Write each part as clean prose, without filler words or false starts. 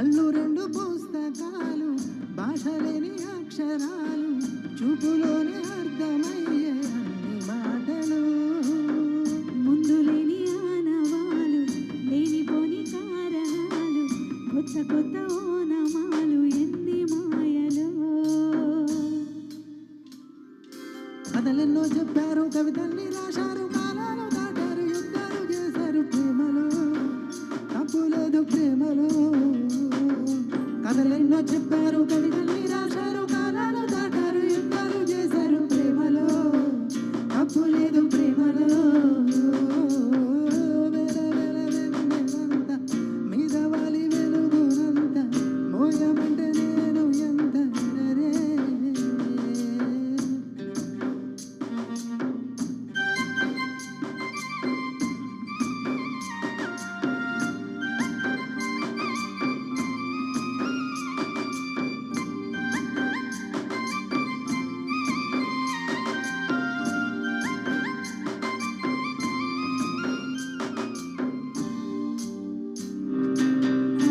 కళ్ళు రెండు పుస్తకాలు, భాష లేని అక్షరాలు, చూపులోనే అర్థమయ్యే అన్ని మాటలు. ముందు లేని ఆనవాలు, లేనిపోని కారణాలు, కొత్త కొత్త ఓనమాలు, ఎన్ని మాయలు. కథలెన్నో చెప్పారు, కవితల్ని రాశారు, కాలాలు దాటారు, యుద్ధాలు చేశారు ప్రేమలో, తప్పు లేదు ప్రేమలో. కథలెన్నో చెప్పారు, కవితల్ని రాశారు, కాలాలు దాటారు, యుద్ధాలు చేశారు ప్రేమలో, తప్పు లేదు ప్రేమలో. మీద వాలి వెలుగునంత మోయమంటే నేను ఎంత రే.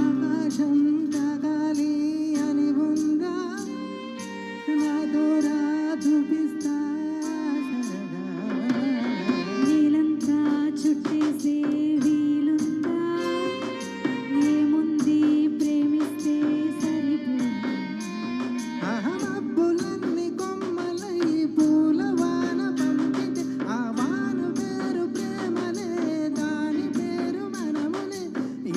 ఆకాశం తాగాలి అని ఉందా, నాతో రా చూపిస్తా సరదా. నీలంతా చుట్టేసే వీలుందా, ఏముంది ప్రేమిస్తే సరిపోదా. మబ్బులన్నీ కొమ్మలై పూల వాన పంపితే, ఆ వాన పేరు ప్రేమలే, దాని పేరు మనములే.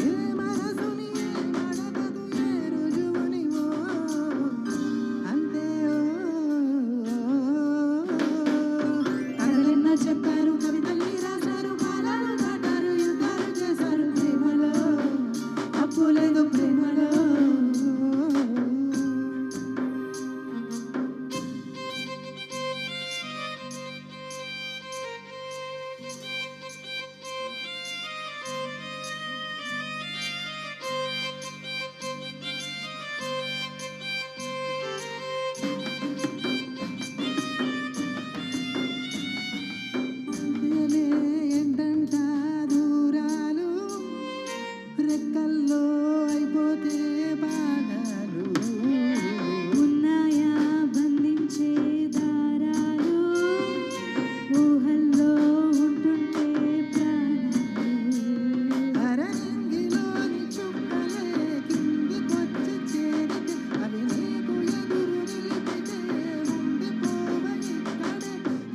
ఏ మనసుని ఏ మడతకు ఏ రుజువుని ఓ అంతే ఓ. కథలెన్నో చెప్పారు, కవితల్ని రాశారు, కాలాలు దాటారు, యుద్ధాలు చేశారు ప్రేమలో, తప్పు లేదు ప్రేమలో. ఏంటంట దూరాలు, రెక్కల్లో అయిపోతే బాధలు. ఉన్నాయా బంధించే దారాలు, ఊహల్లో ఉంటుంటే ప్రాణాలు. అరనింగిలోని చుక్కలే కిందికొచ్చి చేరితే, అవి నీకు ఎదురు నిలిపితే ఉండిపోవని ఇక్కడే.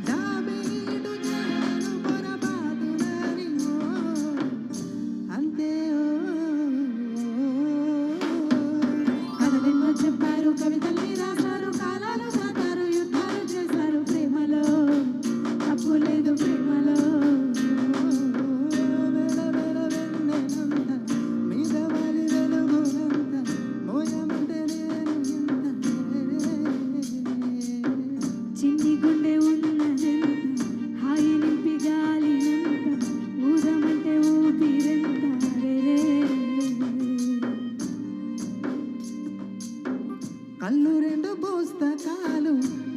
జాబిలీడు చేయను పొరపాటునని ఓ అంతే ఓ. కథలెన్నో చెప్పారు, కవితల్ని రాశారు, కాలాలు దాటారు, యుద్ధాలు చేశారు ప్రేమలో, తప్పు లేదు ప్రేమలో. వెన్నెలంత మీద వాలి వెలుగునంత మోయమంటే నేను ఎంత చిన్ని గుండె ఉన్నదెంత, హాయి నింపి గాలినంత, ఊదమంటే ఊపిరెంత రే. కళ్ళు రెండు పుస్తకాలు,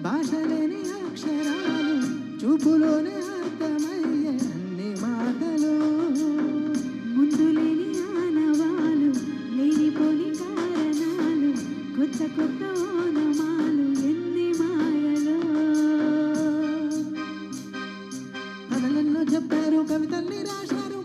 భాష లేని అక్షరాలు, చూపులోనే అర్థమయ్యే అన్ని మాటలు. ముందు లేని ఆనవాలు, లేనిపోని కారణాలు, కొత్త కొత్త ఓనమాలు, ఎన్ని మాయలు. కథలెన్నో చెప్పారు, కవితల్ని రాశారు,